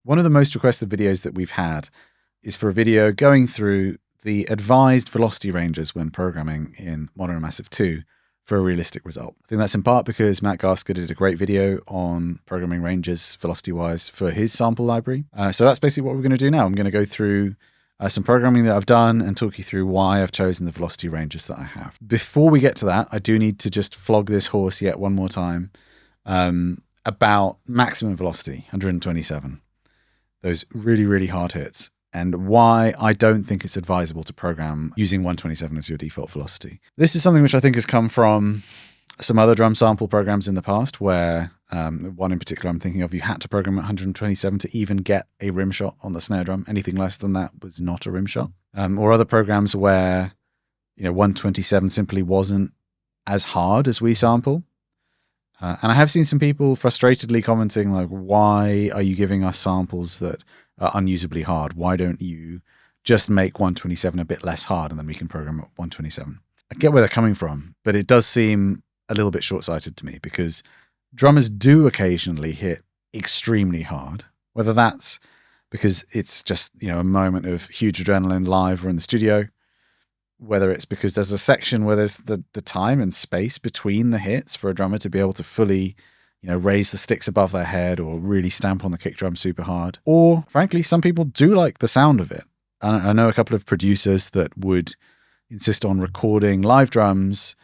One of the most requested videos that we've had is for a video going through the advised velocity ranges when programming in Mono Massive 2 for a realistic result. I think that's in part because Matt Gasker did a great video on programming ranges velocity-wise for his sample library. So that's basically what we're going to do now. I'm going to go through some programming that I've done and talk you through why I've chosen the velocity ranges that I have. Before we get to that, I do need to just flog this horse yet one more time about maximum velocity, 127. Those really, really hard hits, and why I don't think it's advisable to program using 127 as your default velocity. This is something which I think has come from some other drum sample programs in the past where one in particular I'm thinking of, you had to program at 127 to even get a rim shot on the snare drum. Anything less than that was not a rim shot. Or other programs where 127 simply wasn't as hard as we sample. And I have seen some people frustratedly commenting like, why are you giving us samples that are unusably hard? Why don't you just make 127 a bit less hard and then we can program at 127? I get where they're coming from, but it does seem a little bit short-sighted to me because drummers do occasionally hit extremely hard, whether that's because it's just, a moment of huge adrenaline live or in the studio, whether it's because there's a section where there's the time and space between the hits for a drummer to be able to fully, raise the sticks above their head or really stamp on the kick drum super hard. Or frankly, some people do like the sound of it. I know a couple of producers that would insist on recording live drums,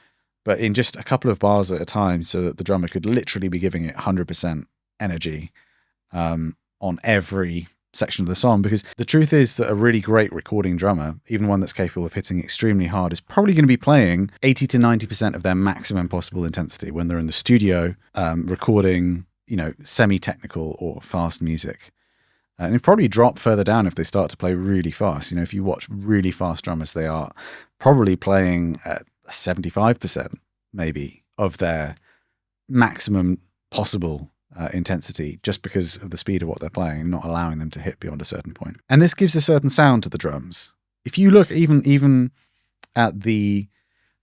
but in just a couple of bars at a time so that the drummer could literally be giving it 100% energy on every section of the song, because the truth is that a really great recording drummer, even one that's capable of hitting extremely hard, is probably going to be playing 80 to 90% of their maximum possible intensity when they're in the studio recording, semi-technical or fast music. And it probably drop further down if they start to play really fast. If you watch really fast drummers, they are probably playing at 75% maybe of their maximum possible intensity, just because of the speed of what they're playing, not allowing them to hit beyond a certain point. And this gives a certain sound to the drums. If you look even at the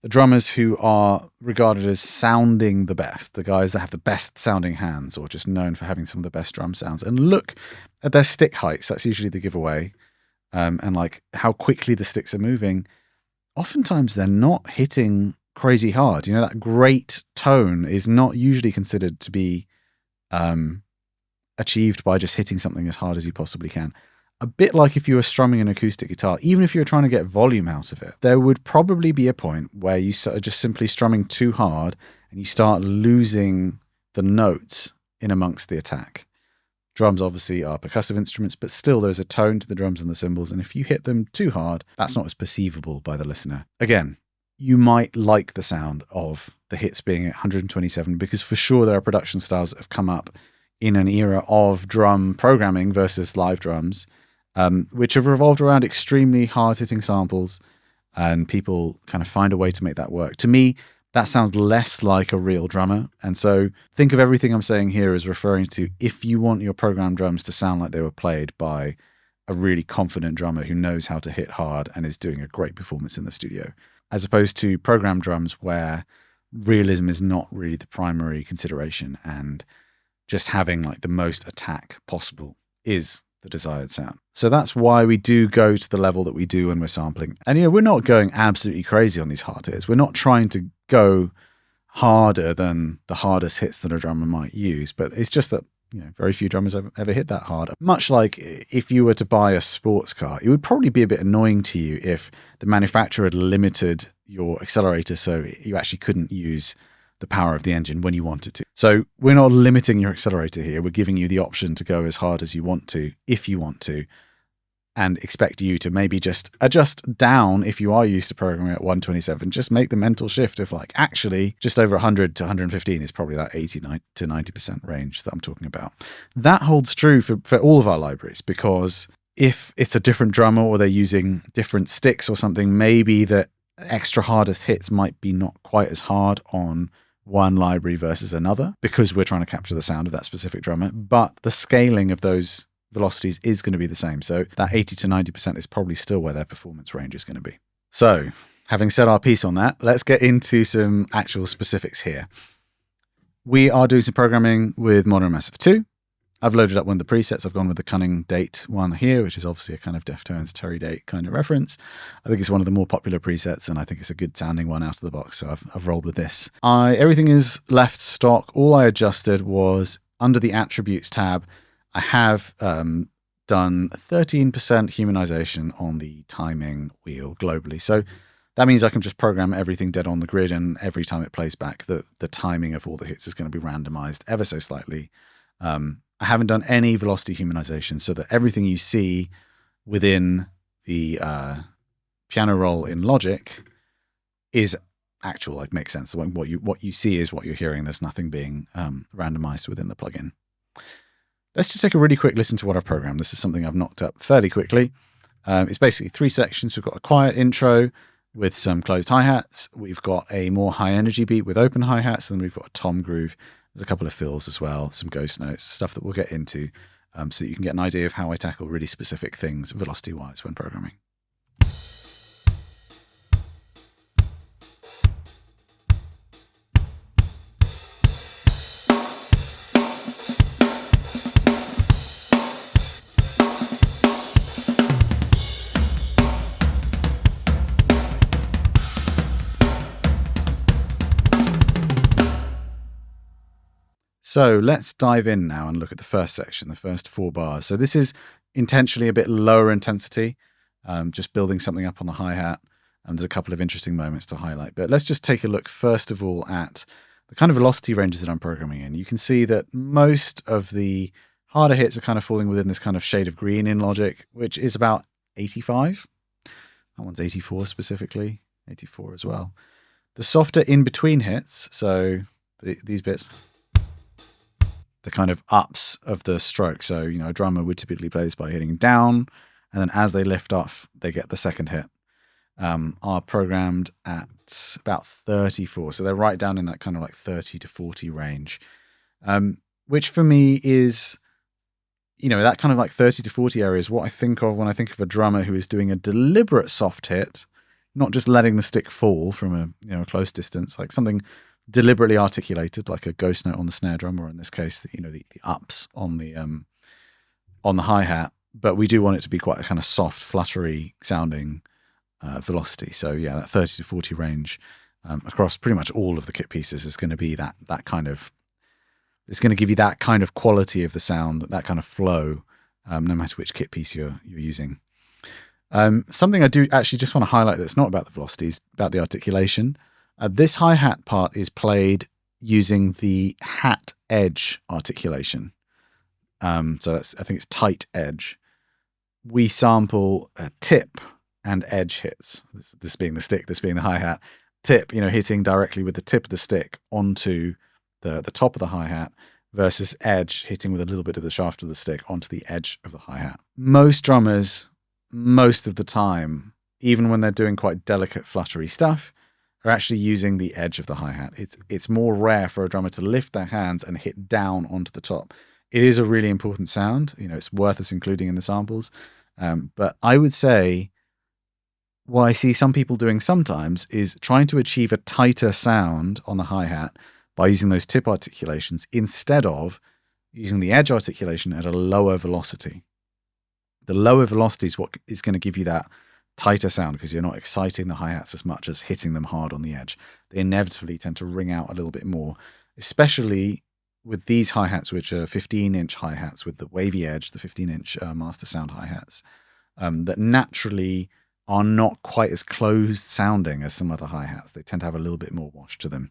drummers who are regarded as sounding the best, the guys that have the best sounding hands or just known for having some of the best drum sounds, and look at their stick heights, that's usually the giveaway, and like how quickly the sticks are moving, oftentimes they're not hitting crazy hard. That great tone is not usually considered to be achieved by just hitting something as hard as you possibly can. A bit like if you were strumming an acoustic guitar, even if you were trying to get volume out of it, there would probably be a point where you are just simply strumming too hard and you start losing the notes in amongst the attack. Drums obviously are percussive instruments, but still there's a tone to the drums and the cymbals, and if you hit them too hard, that's not as perceivable by the listener. Again, you might like the sound of the hits being at 127 because for sure there are production styles that have come up in an era of drum programming versus live drums, which have revolved around extremely hard-hitting samples, and people kind of find a way to make that work. To me, that sounds less like a real drummer, and so think of everything I'm saying here as referring to if you want your program drums to sound like they were played by a really confident drummer who knows how to hit hard and is doing a great performance in the studio, as opposed to program drums where realism is not really the primary consideration and just having like the most attack possible is the desired sound. So that's why we do go to the level that we do when we're sampling. And we're not going absolutely crazy on these hard hits. We're not trying to go harder than the hardest hits that a drummer might use, but it's just that very few drummers ever hit that hard. Much like if you were to buy a sports car, it would probably be a bit annoying to you if the manufacturer had limited your accelerator so you actually couldn't use the power of the engine when you wanted to. So we're not limiting your accelerator here. We're giving you the option to go as hard as you want to, if you want to, and expect you to maybe just adjust down if you are used to programming at 127. Just make the mental shift of like, actually, just over 100 to 115 is probably that 80 to 90% range that I'm talking about. That holds true for all of our libraries, because if it's a different drummer or they're using different sticks or something, maybe the extra hardest hits might be not quite as hard on one library versus another because we're trying to capture the sound of that specific drummer, but the scaling of those velocities is going to be the same. So that 80 to 90% is probably still where their performance range is going to be. So having said our piece on that, let's get into some actual specifics here. We are doing some programming with Mono Massive 2. I've loaded up one of the presets. I've gone with the Cunning Date one here, which is obviously a kind of Deftones Terry Date kind of reference. I think it's one of the more popular presets, and I think it's a good sounding one out of the box, so I've rolled with this. Everything is left stock. All I adjusted was under the Attributes tab, I have done 13% humanization on the timing wheel globally. So that means I can just program everything dead on the grid, and every time it plays back, the timing of all the hits is going to be randomized ever so slightly. I haven't done any velocity humanization, so that everything you see within the piano roll in Logic is actual, like makes sense. What you see is what you're hearing. There's nothing being randomized within the plugin. Let's just take a really quick listen to what I've programmed. This is something I've knocked up fairly quickly. It's basically 3 sections. We've got a quiet intro with some closed hi-hats. We've got a more high energy beat with open hi-hats, and we've got a tom groove. There's a couple of fills as well, some ghost notes, stuff that we'll get into, so that you can get an idea of how I tackle really specific things velocity-wise when programming. So let's dive in now and look at the first section, the first 4 bars. So this is intentionally a bit lower intensity, just building something up on the hi-hat. And there's a couple of interesting moments to highlight. But let's just take a look, first of all, at the kind of velocity ranges that I'm programming in. You can see that most of the harder hits are kind of falling within this kind of shade of green in Logic, which is about 85. That one's 84 specifically, 84 as well. The softer in-between hits, so these bits, the kind of ups of the stroke. So, a drummer would typically play this by hitting down, and then as they lift off, they get the second hit, are programmed at about 34. So they're right down in that kind of like 30 to 40 range, which for me is, that kind of like 30 to 40 area is what I think of when I think of a drummer who is doing a deliberate soft hit, not just letting the stick fall from a close distance, like something deliberately articulated, like a ghost note on the snare drum, or in this case, the ups on the hi-hat. But we do want it to be quite a kind of soft, fluttery sounding velocity. So yeah, that 30 to 40 range across pretty much all of the kit pieces is going to be that kind of, it's going to give you that kind of quality of the sound, that kind of flow, no matter which kit piece you're using. Something I do actually just want to highlight that's not about the velocities, about the articulation. This hi-hat part is played using the hat edge articulation. So I think it's tight edge. We sample tip and edge hits. This being the stick, this being the hi-hat. Tip, hitting directly with the tip of the stick onto the top of the hi-hat, versus edge hitting with a little bit of the shaft of the stick onto the edge of the hi-hat. Most drummers, most of the time, even when they're doing quite delicate, fluttery stuff, are actually using the edge of the hi-hat. It's more rare for a drummer to lift their hands and hit down onto the top. It is a really important sound. It's worth us including in the samples. But I would say what I see some people doing sometimes is trying to achieve a tighter sound on the hi-hat by using those tip articulations instead of using the edge articulation at a lower velocity. The lower velocity is what is going to give you that tighter sound, because you're not exciting the hi-hats as much as hitting them hard on the edge. They inevitably tend to ring out a little bit more, especially with these hi-hats, which are 15-inch hi-hats with the wavy edge, the 15-inch master sound hi-hats, that naturally are not quite as closed sounding as some other hi-hats. They tend to have a little bit more wash to them.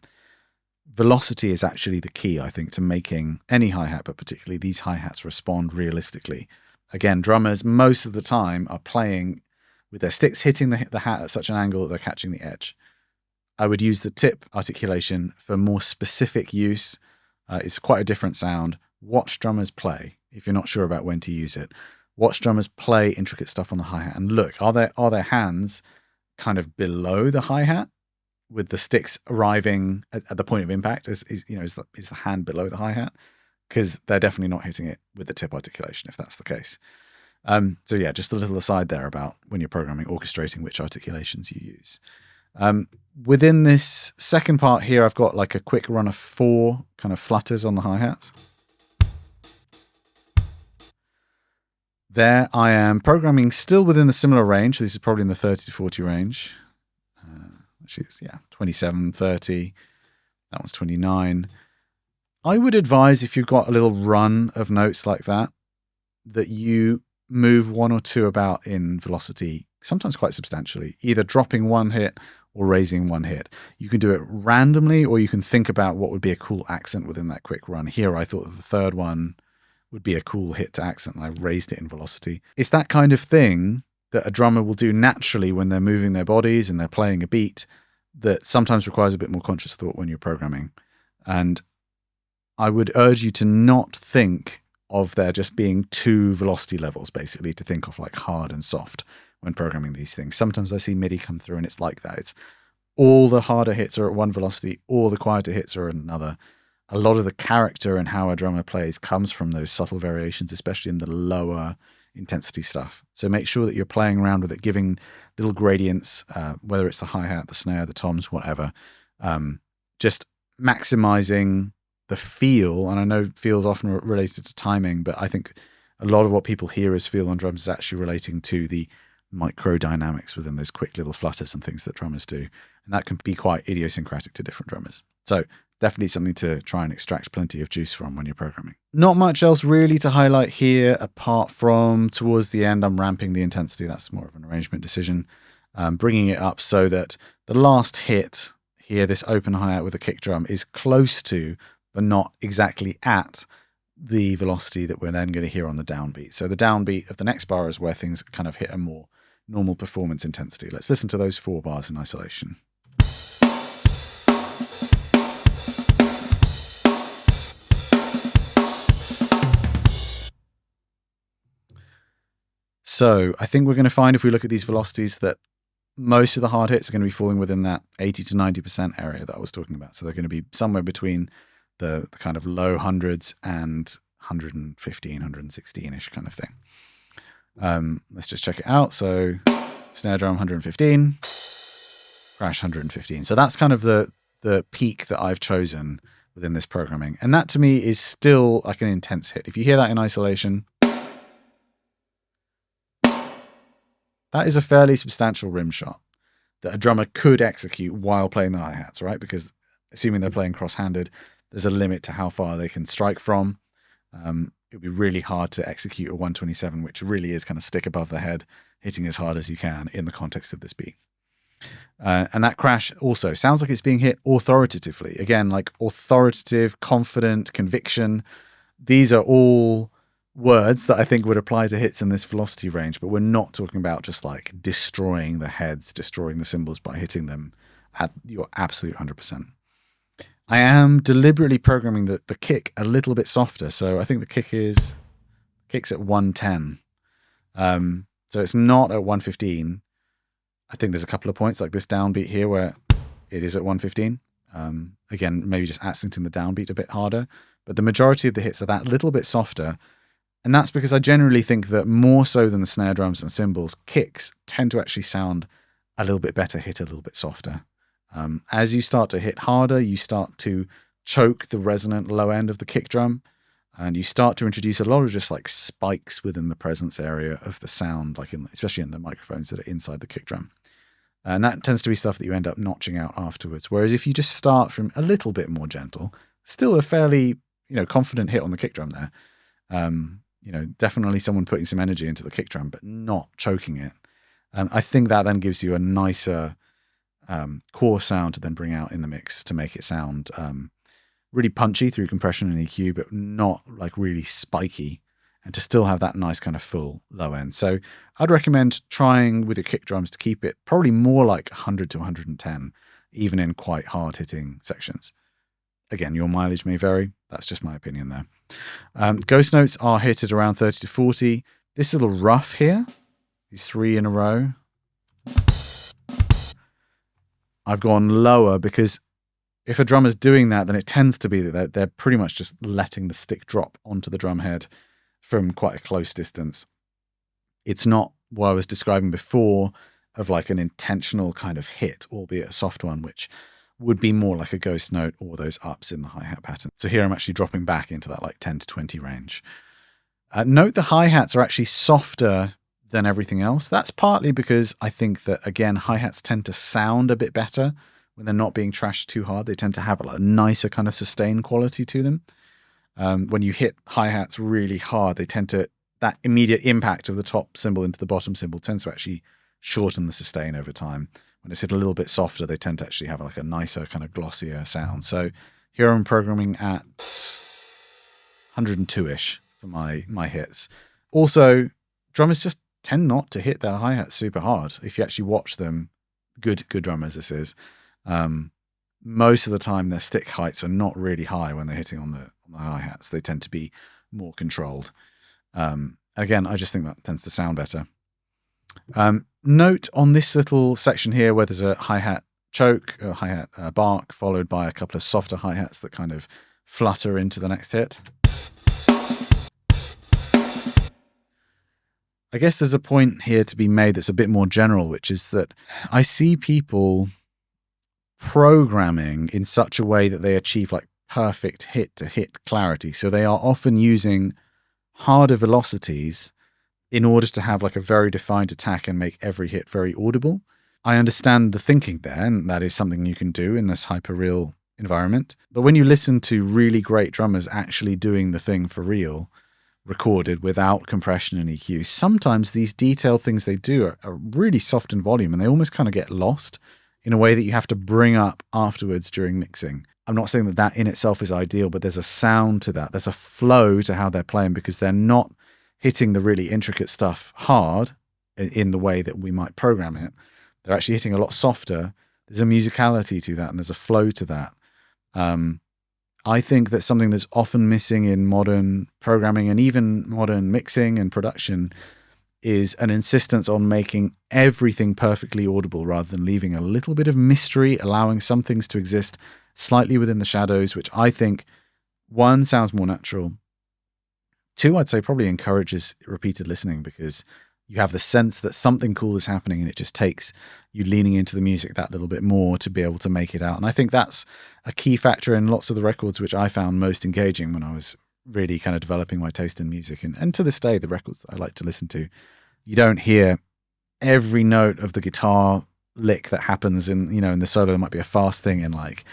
Velocity is actually the key, I think, to making any hi-hat, but particularly these hi-hats, respond realistically. Again, drummers most of the time are playing with their sticks hitting the hat at such an angle that they're catching the edge. I would use the tip articulation for more specific use. It's quite a different sound. Watch drummers play if you're not sure about when to use it. Watch drummers play intricate stuff on the hi-hat and look, are their hands kind of below the hi-hat with the sticks arriving at the point of impact? Is the hand below the hi-hat? Because they're definitely not hitting it with the tip articulation if that's the case. So yeah, just a little aside there about when you're programming, orchestrating which articulations you use. Within this second part here, I've got like a quick run of 4 kind of flutters on the hi-hats. There I am programming still within the similar range. This is probably in the 30 to 40 range. Which is, 27, 30. That one's 29. I would advise, if you've got a little run of notes like that, that you move one or two about in velocity, sometimes quite substantially, either dropping one hit or raising one hit. You can do it randomly, or you can think about what would be a cool accent within that quick run. Here, I thought that the third one would be a cool hit to accent, and I raised it in velocity. It's that kind of thing that a drummer will do naturally when they're moving their bodies and they're playing a beat that sometimes requires a bit more conscious thought when you're programming. And I would urge you to not think of there just being two velocity levels, basically, to think of like hard and soft when programming these things. Sometimes I see MIDI come through and it's like that. It's all the harder hits are at one velocity, all the quieter hits are at another. A lot of the character and how a drummer plays comes from those subtle variations, especially in the lower intensity stuff. So make sure that you're playing around with it, giving little gradients, whether it's the hi-hat, the snare, the toms, whatever. Just maximizing the feel. And I know feel is often related to timing, but I think a lot of what people hear as feel on drums is actually relating to the micro dynamics within those quick little flutters and things that drummers do. And that can be quite idiosyncratic to different drummers. So definitely something to try and extract plenty of juice from when you're programming. Not much else really to highlight here, apart from towards the end, I'm ramping the intensity. That's more of an arrangement decision. Bringing it up so that the last hit here, this open hi-hat with a kick drum, is close to, but not exactly at, the velocity that we're then going to hear on the downbeat. So the downbeat of the next bar is where things kind of hit a more normal performance intensity. Let's listen to those 4 bars in isolation. So I think we're going to find, if we look at these velocities, that most of the hard hits are going to be falling within that 80 to 90% area that I was talking about. So they're going to be somewhere between the kind of low hundreds and 115, 116-ish kind of thing. Let's just check it out. So snare drum 115, crash 115. So that's kind of the peak that I've chosen within this programming. And that to me is still like an intense hit. If you hear that in isolation, that is a fairly substantial rim shot that a drummer could execute while playing the hi-hats, right? Because assuming they're playing cross-handed, there's a limit to how far they can strike from. It would be really hard to execute a 127, which really is kind of stick above the head, hitting as hard as you can in the context of this beat. And that crash also sounds like it's being hit authoritatively. Again, like authoritative, confident, conviction. These are all words that I think would apply to hits in this velocity range, but we're not talking about just like destroying the heads, destroying the cymbals by hitting them at your absolute 100%. I am deliberately programming the kick a little bit softer, so I think the kick's at 110. So it's not at 115. I think there's a couple of points like this downbeat here where it is at 115. Again, maybe just accenting the downbeat a bit harder, but the majority of the hits are that little bit softer. And that's because I generally think that more so than the snare drums and cymbals, kicks tend to actually sound a little bit better, hit a little bit softer. As you start to hit harder, you start to choke the resonant low end of the kick drum, and you start to introduce a lot of just like spikes within the presence area of the sound, like especially in the microphones that are inside the kick drum. And that tends to be stuff that you end up notching out afterwards. Whereas if you just start from a little bit more gentle, still a fairly, confident hit on the kick drum there. Definitely someone putting some energy into the kick drum, but not choking it. I think that then gives you a nicer core sound to then bring out in the mix to make it sound really punchy through compression and EQ, but not like really spiky, and to still have that nice kind of full low end. So I'd recommend trying with your kick drums to keep it probably more like 100 to 110, even in quite hard hitting sections. Again, your mileage may vary. That's just my opinion there. Ghost notes are hit at around 30 to 40. This is a little rough here. These 3 in a row. I've gone lower because if a drummer's doing that, then it tends to be that they're pretty much just letting the stick drop onto the drum head from quite a close distance. It's not what I was describing before of like an intentional kind of hit, albeit a soft one, which would be more like a ghost note or those ups in the hi-hat pattern. So here I'm actually dropping back into that like 10 to 20 range. Note the hi-hats are actually softer than everything else. That's partly because I think that, again, hi-hats tend to sound a bit better when they're not being trashed too hard. They tend to have a nicer kind of sustained quality to them. When you hit hi-hats really hard, they tend to, that immediate impact of the top cymbal into the bottom cymbal tends to actually shorten the sustain over time. When it's hit a little bit softer, they tend to actually have like a nicer kind of glossier sound. So here I'm programming at 102-ish for my hits. Also, drummers just tend not to hit their hi-hats super hard. If you actually watch them, good drummers this is, most of the time their stick heights are not really high when they're hitting on the hi-hats. They tend to be more controlled. Again, I just think that tends to sound better. Note on this little section here where there's a hi-hat choke, a hi-hat bark, followed by a couple of softer hi-hats that kind of flutter into the next hit. I guess there's a point here to be made that's a bit more general, which is that I see people programming in such a way that they achieve like perfect hit-to-hit clarity. So they are often using harder velocities in order to have like a very defined attack and make every hit very audible. I understand the thinking there, and that is something you can do in this hyper-real environment. But when you listen to really great drummers actually doing the thing for real, recorded without compression and EQ, sometimes these detailed things they do are really soft in volume, and they almost kind of get lost in a way that you have to bring up afterwards during mixing. I'm not saying that that in itself is ideal, but there's a sound to that. There's a flow to how they're playing because they're not hitting the really intricate stuff hard in the way that we might program it. They're actually hitting a lot softer. There's a musicality to that, and there's a flow to that. I think that something that's often missing in modern programming and even modern mixing and production is an insistence on making everything perfectly audible rather than leaving a little bit of mystery, allowing some things to exist slightly within the shadows, which I think, one, sounds more natural. Two, I'd say probably encourages repeated listening because you have the sense that something cool is happening and it just takes you leaning into the music that little bit more to be able to make it out. And I think that's a key factor in lots of the records which I found most engaging when I was really kind of developing my taste in music. And to this day, the records that I like to listen to, you don't hear every note of the guitar lick that happens in, in the solo. There might be a fast thing and like,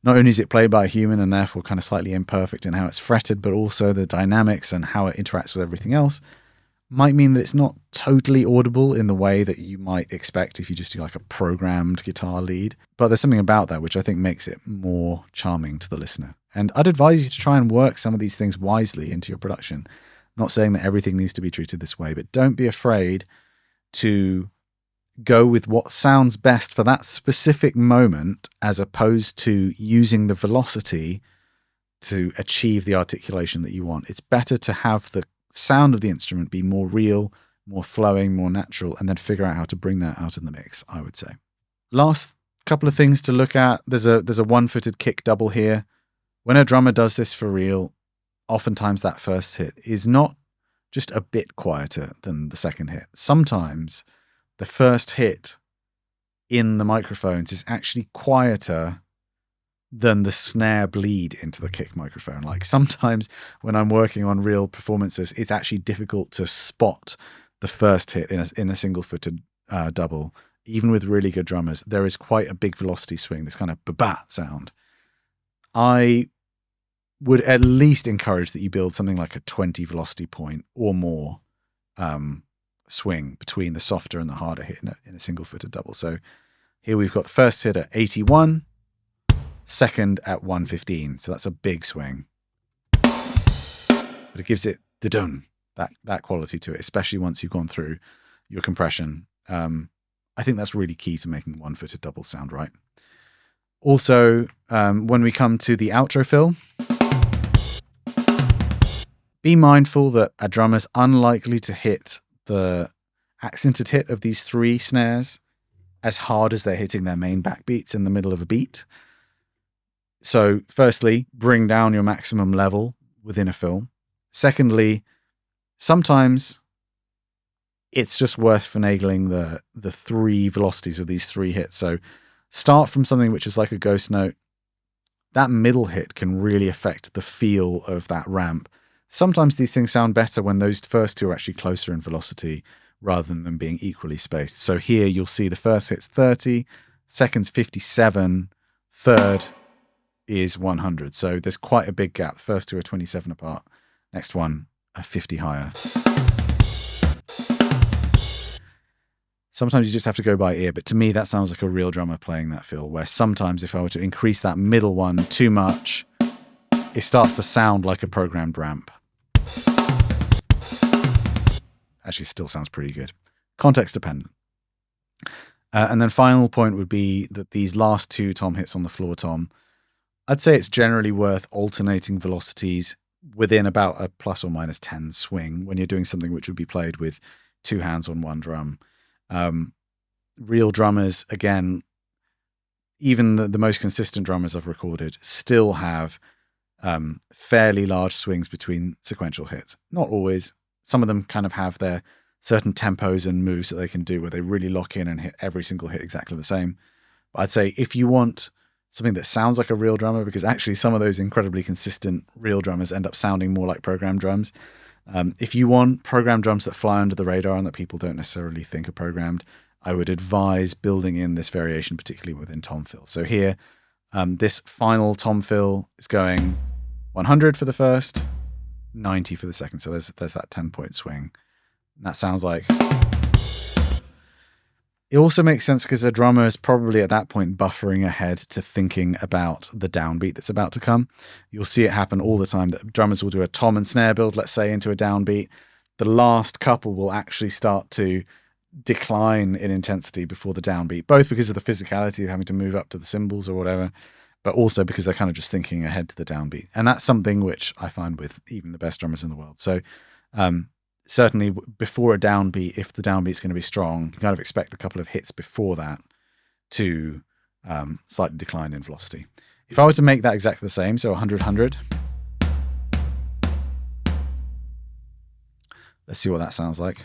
not only is it played by a human and therefore kind of slightly imperfect in how it's fretted, but also the dynamics and how it interacts with everything else might mean that it's not totally audible in the way that you might expect if you just do like a programmed guitar lead. But there's something about that which I think makes it more charming to the listener. And I'd advise you to try and work some of these things wisely into your production. I'm not saying that everything needs to be treated this way, but don't be afraid to go with what sounds best for that specific moment as opposed to using the velocity to achieve the articulation that you want. It's better to have the sound of the instrument be more real, more flowing, more natural, and then figure out how to bring that out in the mix, I would say. Last couple of things to look at. There's a one-footed kick double here. When a drummer does this for real, oftentimes that first hit is not just a bit quieter than the second hit. Sometimes the first hit in the microphones is actually quieter than the snare bleed into the kick microphone. Like sometimes when I'm working on real performances, it's actually difficult to spot the first hit in a single-footed double. Even with really good drummers, there is quite a big velocity swing, this kind of ba-ba sound. I would at least encourage that you build something like a 20 velocity point or more swing between the softer and the harder hit in a single-footed double. So here we've got the first hit at 81, second at 115. So that's a big swing. But it gives it the dun, that quality to it, especially once you've gone through your compression. I think that's really key to making one-footed doubles sound right. Also, when we come to the outro fill, be mindful that a drummer's unlikely to hit the accented hit of these three snares as hard as they're hitting their main backbeats in the middle of a beat. So firstly, bring down your maximum level within a fill. Secondly, sometimes it's just worth finagling the three velocities of these three hits. So start from something which is like a ghost note. That middle hit can really affect the feel of that ramp. Sometimes these things sound better when those first two are actually closer in velocity rather than them being equally spaced. So here you'll see the first hit's 30, second's 57, third is 100. So there's quite a big gap. The first two are 27 apart. Next one, a 50 higher. Sometimes you just have to go by ear, but to me that sounds like a real drummer playing that fill, where sometimes if I were to increase that middle one too much, it starts to sound like a programmed ramp. Actually still sounds pretty good. Context dependent. And then final point would be that these last two tom hits on the floor tom, I'd say it's generally worth alternating velocities within about a plus or minus 10 swing when you're doing something which would be played with two hands on one drum. Real drummers, again, even the most consistent drummers I've recorded still have fairly large swings between sequential hits. Not always. Some of them kind of have their certain tempos and moves that they can do where they really lock in and hit every single hit exactly the same. But I'd say if you want something that sounds like a real drummer, because actually some of those incredibly consistent real drummers end up sounding more like programmed drums. If you want programmed drums that fly under the radar and that people don't necessarily think are programmed, I would advise building in this variation, particularly within tom fill. So here, this final tom fill is going 100 for the first, 90 for the second. So there's that 10-point swing. And that sounds like... It also makes sense because a drummer is probably at that point buffering ahead to thinking about the downbeat that's about to come. You'll see it happen all the time that drummers will do a tom and snare build, let's say, into a downbeat. The last couple will actually start to decline in intensity before the downbeat, both because of the physicality of having to move up to the cymbals or whatever, but also because they're kind of just thinking ahead to the downbeat. And that's something which I find with even the best drummers in the world. So certainly before a downbeat, if the downbeat's going to be strong, you kind of expect a couple of hits before that to slightly decline in velocity. If I were to make that exactly the same, so 100-100, let's see what that sounds like.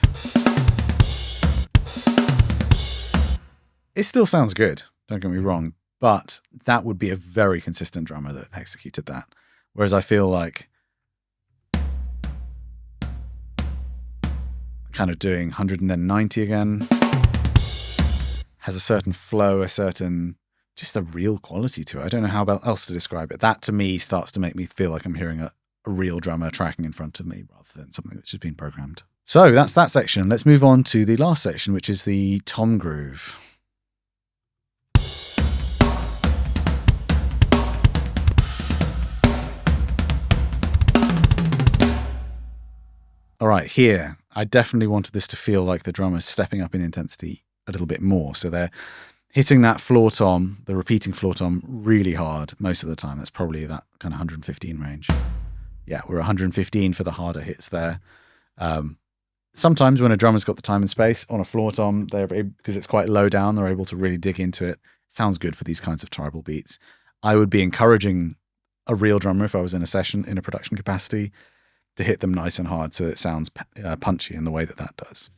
It still sounds good, don't get me wrong, but that would be a very consistent drummer that executed that. Whereas I feel like kind of doing 100 and then 90 again has a certain flow, just a real quality to it. I don't know how else to describe it. That to me starts to make me feel like I'm hearing a real drummer tracking in front of me rather than something that's just been programmed. So that's that section. Let's move on to the last section, which is the tom groove. All right, here, I definitely wanted this to feel like the drummer's stepping up in intensity a little bit more. So they're hitting that floor tom, the repeating floor tom, really hard most of the time. That's probably that kind of 115 range. Yeah, we're 115 for the harder hits there. Sometimes when a drummer's got the time and space on a floor tom, because it's quite low down, they're able to really dig into it. Sounds good for these kinds of tribal beats. I would be encouraging a real drummer if I was in a session in a production capacity to hit them nice and hard so it sounds punchy in the way that does.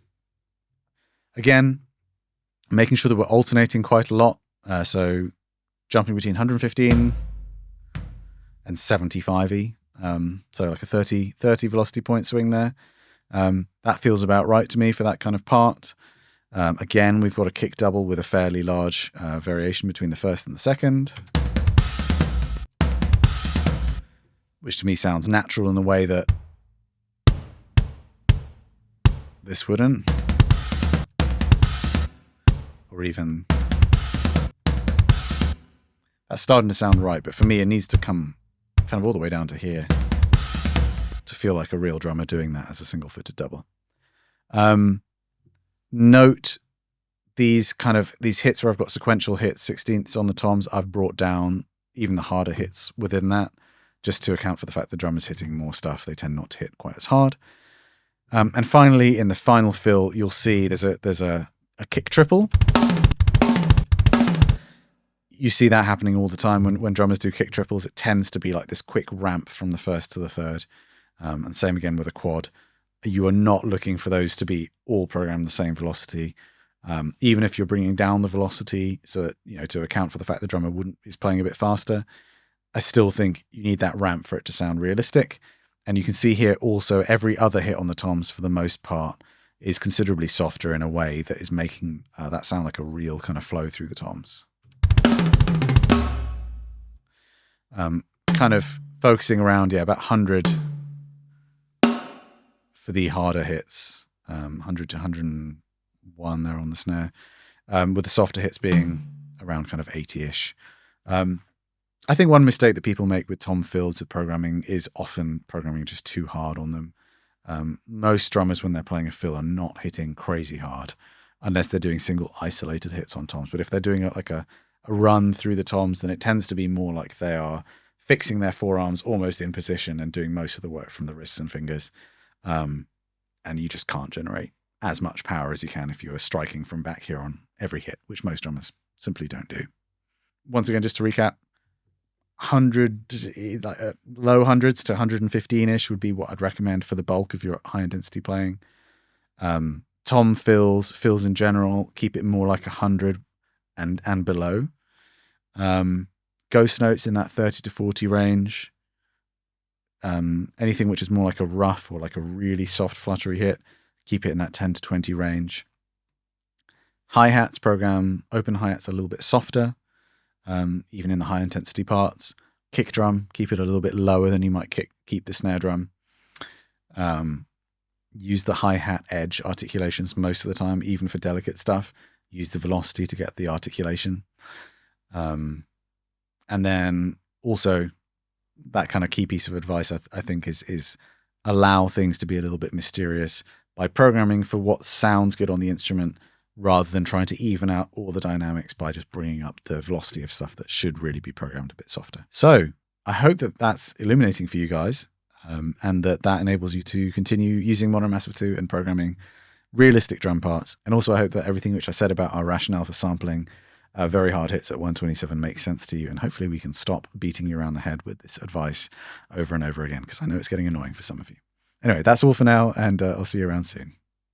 Again, making sure that we're alternating quite a lot. So jumping between 115 and 75E. So like a 30 velocity point swing there. That feels about right to me for that kind of part. Again, we've got a kick double with a fairly large variation between the first and the second, which to me sounds natural in the way that this wouldn't, or even that's starting to sound right, but for me it needs to come kind of all the way down to here to feel like a real drummer doing that as a single-footed double. Note these hits where I've got sequential hits, 16ths on the toms, I've brought down even the harder hits within that just to account for the fact the drummer's hitting more stuff. They tend not to hit quite as hard. And finally, in the final fill, you'll see there's a kick triple. You see that happening all the time when drummers do kick triples. It tends to be like this quick ramp from the first to the third. And same again with a quad. You are not looking for those to be all programmed the same velocity. Even if you're bringing down the velocity so that, to account for the fact the drummer is playing a bit faster, I still think you need that ramp for it to sound realistic. And you can see here also every other hit on the toms for the most part is considerably softer in a way that is making that sound like a real kind of flow through the toms. Kind of focusing around, about 100 for the harder hits, 100 to 101 there on the snare, with the softer hits being around kind of 80-ish. I think one mistake that people make with tom fills with programming is often programming just too hard on them. Most drummers, when they're playing a fill, are not hitting crazy hard unless they're doing single isolated hits on toms. But if they're doing like a run through the toms, then it tends to be more like they are fixing their forearms almost in position and doing most of the work from the wrists and fingers. And you just can't generate as much power as you can if you are striking from back here on every hit, which most drummers simply don't do. Once again, just to recap, 100, low hundreds to 115-ish would be what I'd recommend for the bulk of your high intensity playing. Tom fills in general, keep it more like 100 and below. Ghost notes in that 30 to 40 range. Anything which is more like a rough or like a really soft fluttery hit, keep it in that 10 to 20 range. Hi-hats program, open hi-hats a little bit softer, even in the high intensity parts. Kick drum, keep it a little bit lower than you might keep the snare drum. Use the hi-hat edge articulations most of the time, even for delicate stuff. Use the velocity to get the articulation. And then also that kind of key piece of advice I think is allow things to be a little bit mysterious by programming for what sounds good on the instrument rather than trying to even out all the dynamics by just bringing up the velocity of stuff that should really be programmed a bit softer. So I hope that that's illuminating for you guys, and that enables you to continue using Mono Massive 2 and programming realistic drum parts. And also I hope that everything which I said about our rationale for sampling very hard hits at 127 makes sense to you, and hopefully we can stop beating you around the head with this advice over and over again, because I know it's getting annoying for some of you. Anyway, that's all for now, and I'll see you around soon.